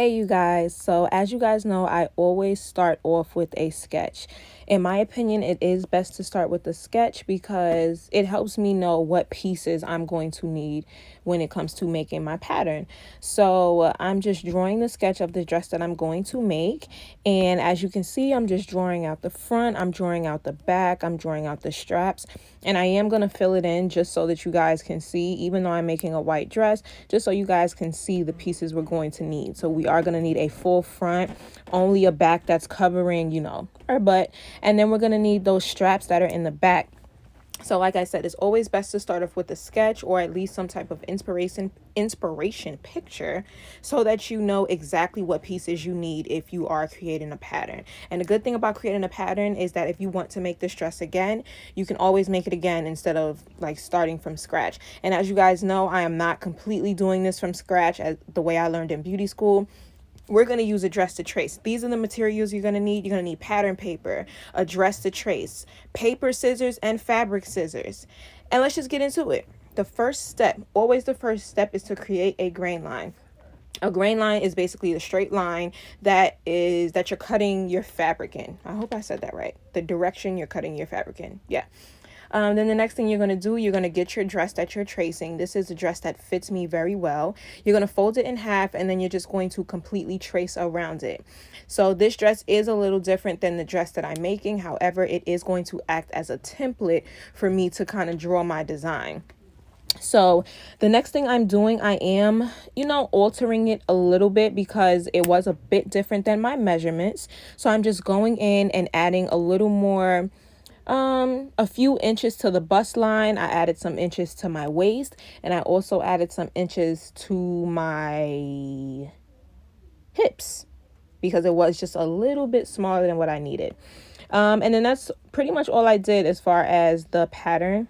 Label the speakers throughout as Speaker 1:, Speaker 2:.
Speaker 1: Hey you guys, so as you guys know, I always start off with a sketch. In my opinion, it is best to start with a sketch because it helps me know what pieces I'm going to need when it comes to making my pattern. So I'm just drawing the sketch of the dress that I'm going to make, and as you can see, I'm just drawing out the front, I'm drawing out the back, I'm drawing out the straps, and I am going to fill it in just so that you guys can see, even though I'm making a white dress, just so you guys can see the pieces we're going to need. So we are going to need a full front, only a back that's covering, our butt. And then we're going to need those straps that are in the back. So like I said, it's always best to start off with a sketch or at least some type of inspiration picture so that you know exactly what pieces you need if you are creating a pattern. And the good thing about creating a pattern is that if you want to make this dress again, you can always make it again instead of like starting from scratch. And as you guys know, I am not completely doing this from scratch as the way I learned in beauty school. We're going to use a dress to trace. These are the materials you're going to need. You're going to need pattern paper, a dress to trace, paper scissors, and fabric scissors. And let's just get into it. The first step, always the first step, is to create a grain line. A grain line is basically the straight line that you're cutting your fabric in. I hope I said that right. The direction you're cutting your fabric in. Yeah. Then the next thing you're going to do, you're going to get your dress that you're tracing. This is a dress that fits me very well. You're going to fold it in half, and then you're just going to completely trace around it. So this dress is a little different than the dress that I'm making. However, it is going to act as a template for me to kind of draw my design. So the next thing I'm doing, I am, altering it a little bit because it was a bit different than my measurements. So I'm just going in and adding a little more, a few inches to the bust line. I added some inches to my waist, and I also added some inches to my hips because it was just a little bit smaller than what I needed. And then that's pretty much all I did as far as the pattern.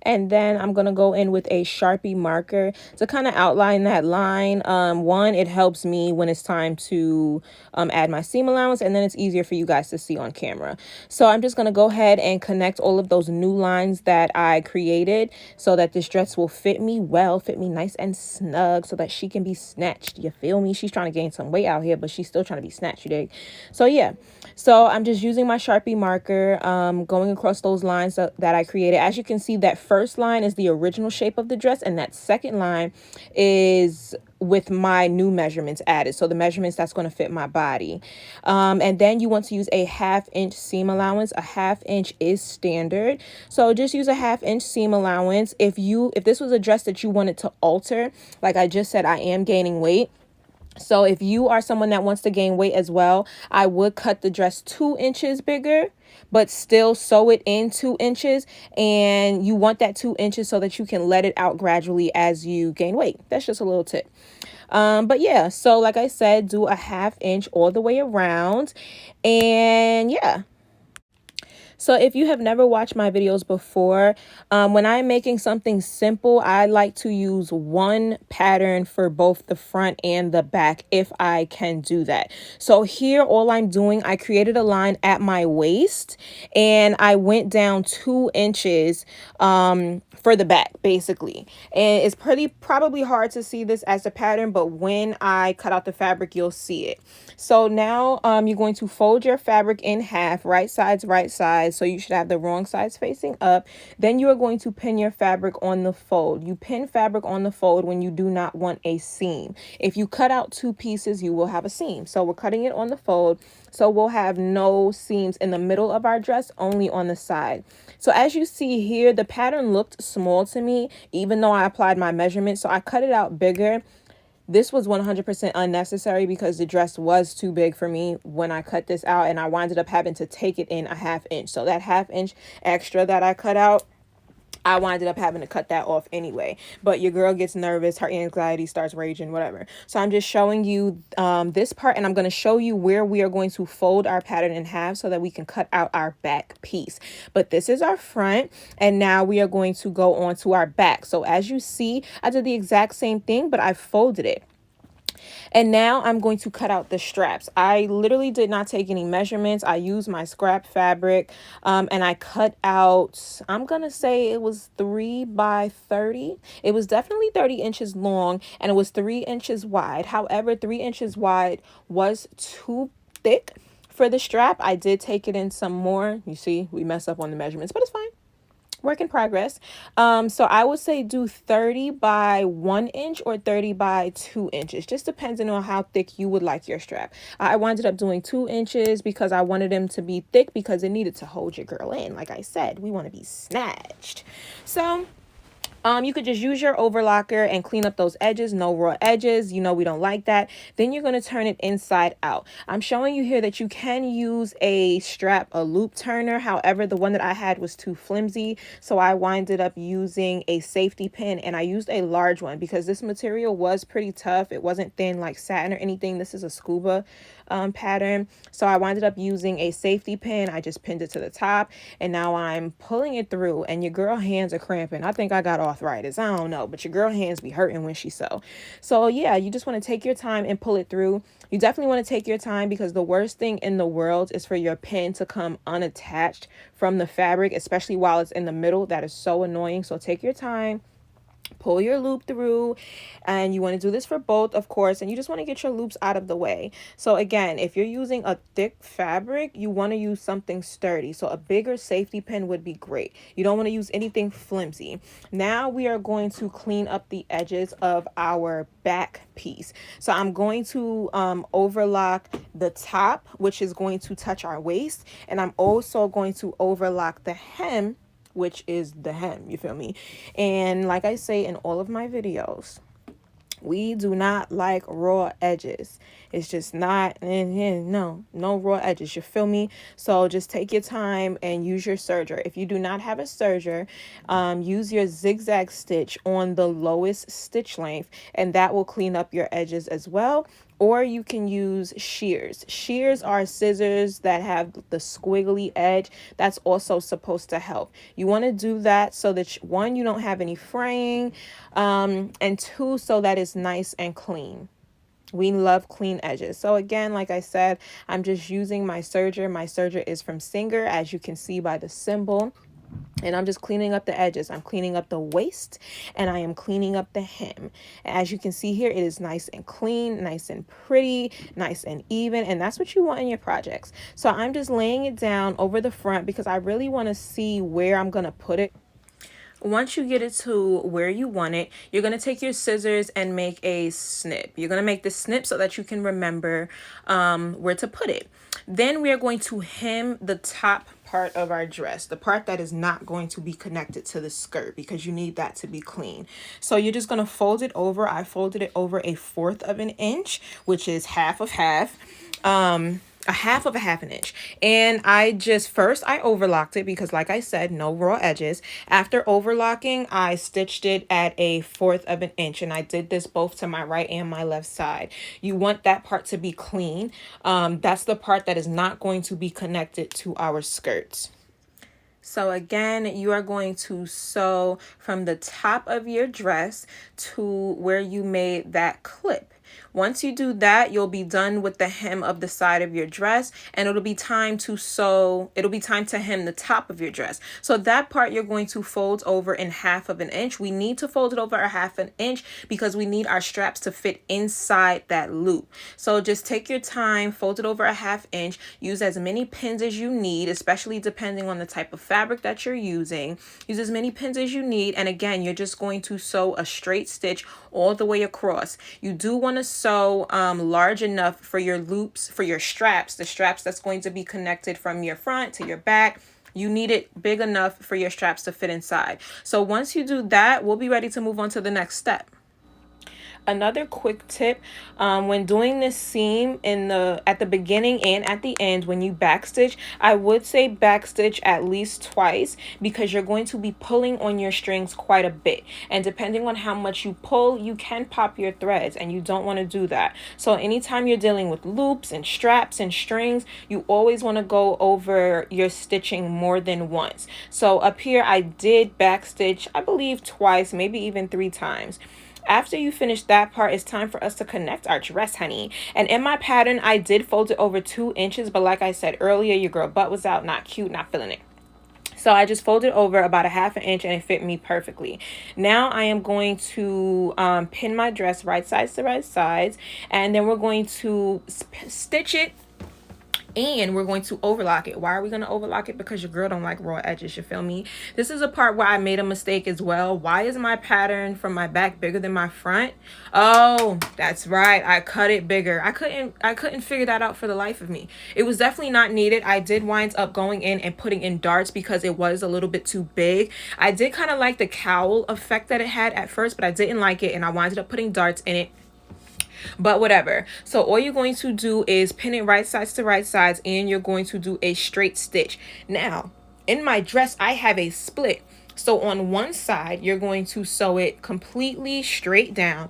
Speaker 1: And then I'm going to go in with a Sharpie marker to kind of outline that line. One, it helps me when it's time to add my seam allowance, and then it's easier for you guys to see on camera. So I'm just going to go ahead and connect all of those new lines that I created so that this dress will fit me well, fit me nice and snug so that she can be snatched. You feel me? She's trying to gain some weight out here, but she's still trying to be snatched, you dig? So yeah, so I'm just using my Sharpie marker, going across those lines that I created. As you can see, that first line is the original shape of the dress, and that second line is with my new measurements added, so the measurements that's going to fit my body. And then you want to use a 1/2 inch seam allowance. A 1/2 inch is standard, so just use a 1/2 inch seam allowance. If this was a dress that you wanted to alter, like I just said, I am gaining weight. So if you are someone that wants to gain weight as well, I would cut the dress 2 inches bigger, but still sew it in 2 inches. And you want that 2 inches so that you can let it out gradually as you gain weight. That's just a little tip. But yeah, so like I said, do a 1/2 inch all the way around. And yeah. So if you have never watched my videos before, when I'm making something simple, I like to use one pattern for both the front and the back if I can do that. So here, all I'm doing, I created a line at my waist and I went down 2 inches for the back, basically. And it's probably hard to see this as a pattern, but when I cut out the fabric, you'll see it. So now you're going to fold your fabric in half, right sides, so you should have the wrong sides facing up. Then you are going to pin your fabric on the fold. You pin fabric on the fold when you do not want a seam. If you cut out 2 pieces, you will have a seam. So we're cutting it on the fold, so we'll have no seams in the middle of our dress, only on the side. So as you see here, the pattern looked small to me, even though I applied my measurements, so I cut it out bigger. This was 100% unnecessary because the dress was too big for me when I cut this out, and I winded up having to take it in a 1/2 inch. So that 1/2 inch extra that I cut out, I winded up having to cut that off anyway. But your girl gets nervous, her anxiety starts raging, whatever. So I'm just showing you this part, and I'm going to show you where we are going to fold our pattern in half so that we can cut out our back piece. But this is our front, and now we are going to go on to our back. So as you see, I did the exact same thing, but I folded it. And now I'm going to cut out the straps. I literally did not take any measurements. I used my scrap fabric, and I cut out, I'm going to say it was 3 by 30. It was definitely 30 inches long, and it was 3 inches wide. However, 3 inches wide was too thick for the strap. I did take it in some more. You see, we mess up on the measurements, but it's fine. Work in progress. So I would say do 30 by 1 inch or 30 by 2 inches, just depending on how thick you would like your strap. I ended up doing 2 inches because I wanted them to be thick because it needed to hold your girl in. Like I said, we want to be snatched. So you could just use your overlocker and clean up those edges. No raw edges. You know, we don't like that. Then you're going to turn it inside out. I'm showing you here that you can use a strap, a loop turner. However, the one that I had was too flimsy. So I winded up using a safety pin, and I used a large one because this material was pretty tough. It wasn't thin like satin or anything. This is a scuba pattern. So I winded up using a safety pin. I just pinned it to the top, and now I'm pulling it through, and your girl hands are cramping. I think I got arthritis. I don't know, but your girl hands be hurting when she sew. So yeah, you just want to take your time and pull it through. You definitely want to take your time because the worst thing in the world is for your pin to come unattached from the fabric, especially while it's in the middle. That is so annoying. So take your time. Pull your loop through, and you want to do this for both, of course, and you just want to get your loops out of the way. So again, if you're using a thick fabric, you want to use something sturdy. So a bigger safety pin would be great. You don't want to use anything flimsy. Now we are going to clean up the edges of our back piece. So I'm going to overlock the top, which is going to touch our waist, and I'm also going to overlock the hem, which is the hem, you feel me? And like I say in all of my videos, we do not like raw edges. It's just not, no raw edges, you feel me? So just take your time and use your serger. If you do not have a serger, use your zigzag stitch on the lowest stitch length, and that will clean up your edges as well. Or you can use shears. Shears are scissors that have the squiggly edge. That's also supposed to help. You want to do that so that, one, you don't have any fraying, and two, so that it's nice and clean. We love clean edges. So again, like I said, I'm just using my serger. My serger is from Singer, as you can see by the symbol. And I'm just cleaning up the edges. I'm cleaning up the waist, and I am cleaning up the hem. As you can see here, it is nice and clean, nice and pretty, nice and even. And that's what you want in your projects. So I'm just laying it down over the front because I really want to see where I'm going to put it. Once you get it to where you want it, you're going to take your scissors and make a snip. You're going to make the snip so that you can remember where to put it. Then we are going to hem the top part of our dress, the part that is not going to be connected to the skirt, because you need that to be clean. So you're just going to fold it over. I folded it over 1/4 of an inch, which is half of half. A half of a half an inch. And I overlocked it because, like I said, no raw edges. After overlocking, I stitched it at 1/4 of an inch, and I did this both to my right and my left side. You want that part to be clean. That's the part that is not going to be connected to our skirts. So again, you are going to sew from the top of your dress to where you made that clip. Once you do that, you'll be done with the hem of the side of your dress, and it'll be time to hem the top of your dress. So that part you're going to fold over in 1/2 of an inch. We need to fold it over 1/2 an inch because we need our straps to fit inside that loop. So just take your time, fold it over 1/2 inch, use as many pins as you need, especially depending on the type of fabric that you're using. Use as many pins as you need, and again, you're just going to sew a straight stitch all the way across. You do want to sew large enough for your loops, for your straps, the straps that's going to be connected from your front to your back. You need it big enough for your straps to fit inside. So once you do that, we'll be ready to move on to the next step. Another quick tip, when doing this seam at the beginning and at the end, when you backstitch, I would say backstitch at least twice because you're going to be pulling on your strings quite a bit. And depending on how much you pull, you can pop your threads, and you don't want to do that. So anytime you're dealing with loops and straps and strings, you always want to go over your stitching more than once. So up here, I did backstitch, I believe twice, maybe even 3 times. After you finish that part, it's time for us to connect our dress, honey. And in my pattern, I did fold it over 2 inches, but like I said earlier, your girl butt was out, not cute, not feeling it. So I just folded over about a 1/2 inch and it fit me perfectly. Now I am going to pin my dress right sides to right sides, and then we're going to stitch it, and we're going to overlock it. Why are we going to overlock it? Because your girl don't like raw edges, you feel me? This is a part where I made a mistake as well. Why is my pattern from my back bigger than my front? Oh, that's right, I cut it bigger. I couldn't figure that out for the life of me. It was definitely not needed. I did wind up going in and putting in darts because it was a little bit too big. I did kind of like the cowl effect that it had at first, but I didn't like it, and I winded up putting darts in it. But whatever. So all you're going to do is pin it right sides to right sides, and you're going to do a straight stitch. Now, in my dress, I have a split. So on one side, you're going to sew it completely straight down.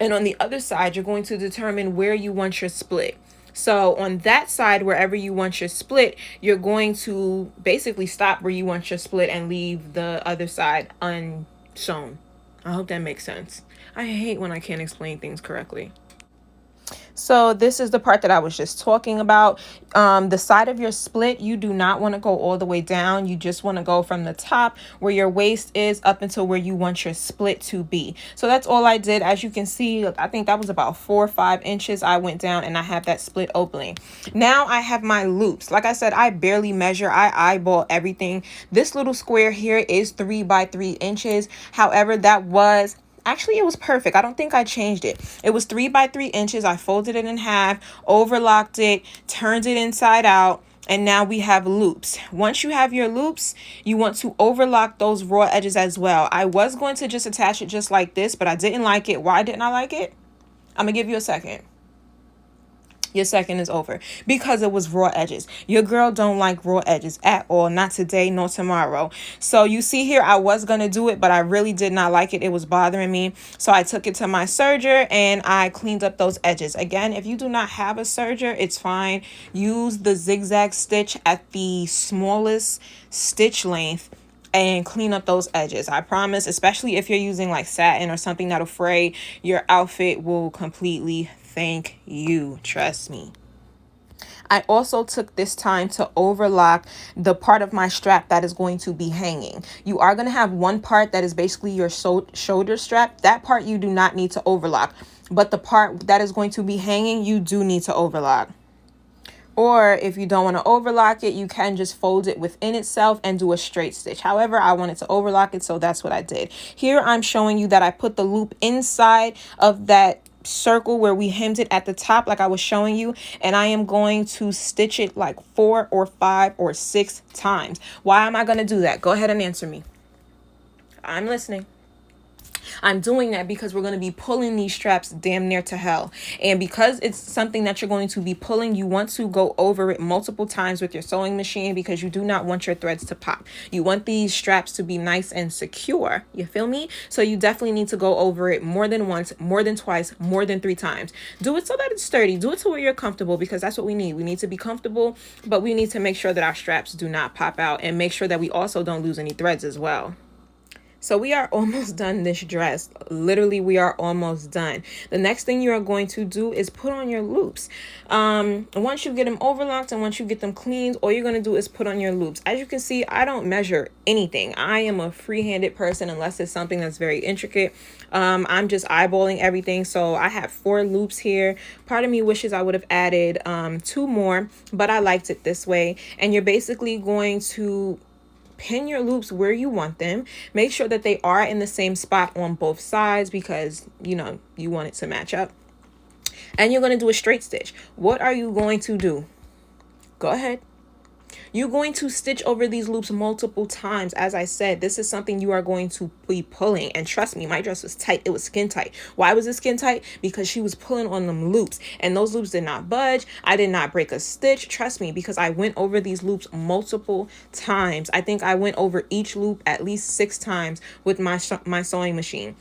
Speaker 1: And on the other side, you're going to determine where you want your split. So on that side, wherever you want your split, you're going to basically stop where you want your split and leave the other side unsewn. I hope that makes sense. I hate when I can't explain things correctly. So this is the part that I was just talking about. The side of your split, you do not want to go all the way down. You just want to go from the top where your waist is up until where you want your split to be. So that's all I did. As you can see, I think that was about 4 or 5 inches. I went down and I have that split opening. Now I have my loops. Like I said, I barely measure. I eyeball everything. This little square here is 3 by 3 inches. However, that was... Actually, it was perfect. I don't think I changed it. It was 3 by 3 inches. I folded it in half, overlocked it, turned it inside out, and now we have loops. Once you have your loops, you want to overlock those raw edges as well. I was going to just attach it just like this, but I didn't like it. Why didn't I like it? I'm going to give you a second. Your second is over because it was raw edges. Your girl don't like raw edges at all, not today nor tomorrow. So you see here, I was going to do it, but I really did not like it. It was bothering me. So I took it to my serger and I cleaned up those edges. Again, if you do not have a serger, it's fine. Use the zigzag stitch at the smallest stitch length and clean up those edges. I promise, especially if you're using like satin or something that'll fray, your outfit will completely thank you. Trust me. I also took this time to overlock the part of my strap that is going to be hanging. You are going to have one part that is basically your shoulder strap. That part you do not need to overlock, but the part that is going to be hanging, you do need to overlock. Or if you don't want to overlock it, you can just fold it within itself and do a straight stitch. However, I wanted to overlock it, so that's what I did. Here I'm showing you that I put the loop inside of that circle where we hemmed it at the top like I was showing you, and I am going to stitch it like 4 or 5 or 6 times. Why am I going to do that? Go ahead and answer me. I'm listening. I'm doing that because we're going to be pulling these straps damn near to hell. And because it's something that you're going to be pulling, you want to go over it multiple times with your sewing machine because you do not want your threads to pop. You want these straps to be nice and secure. You feel me? So you definitely need to go over it more than once, more than twice, more than 3 times. Do it so that it's sturdy. Do it to where you're comfortable because that's what we need. We need to be comfortable, but we need to make sure that our straps do not pop out and make sure that we also don't lose any threads as well. So we are almost done this dress. Literally, we are almost done. The next thing you are going to do is put on your loops. Once you get them overlocked and once you get them cleaned, all you're going to do is put on your loops. As you can see, I don't measure anything. I am a free-handed person unless it's something that's very intricate. I'm just eyeballing everything. So I have 4 loops here. Part of me wishes I would have added 2 more, but I liked it this way. And you're basically going to pin your loops where you want them. Make sure that they are in the same spot on both sides because, you know, you want it to match up. And you're going to do a straight stitch. What are you going to do? Go ahead. You're going to stitch over these loops multiple times. As I said, this is something you are going to be pulling. And trust me, my dress was tight. It was skin tight. Why was it skin tight? Because she was pulling on them loops. And those loops did not budge. I did not break a stitch. Trust me, because I went over these loops multiple times. I think I went over each loop at least 6 times with my sewing machine.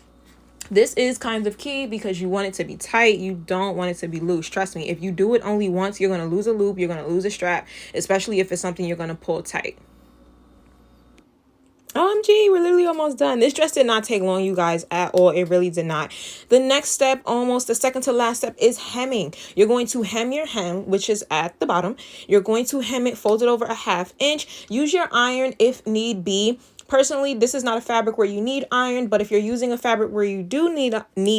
Speaker 1: This is kind of key because you want it to be tight. You don't want it to be loose. Trust me, if you do it only once, you're going to lose a loop. You're going to lose a strap, especially if it's something you're going to pull tight. OMG, we're literally almost done. This dress did not take long, you guys, at all. It really did not. The next step, almost the second to last step, is hemming. You're going to hem your hem, which is at the bottom. You're going to hem it, fold it over a 1/2 inch. Use your iron if need be. Personally, this is not a fabric where you need iron, but if you're using a fabric where you do need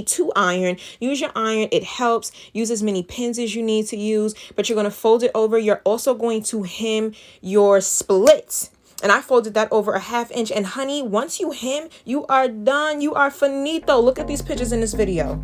Speaker 1: to iron, use your iron. It helps. Use as many pins as you need to use, but you're going to fold it over. You're also going to hem your splits. And I folded that over a 1/2 inch. And honey, once you hem, you are done. You are finito. Look at these pictures in this video.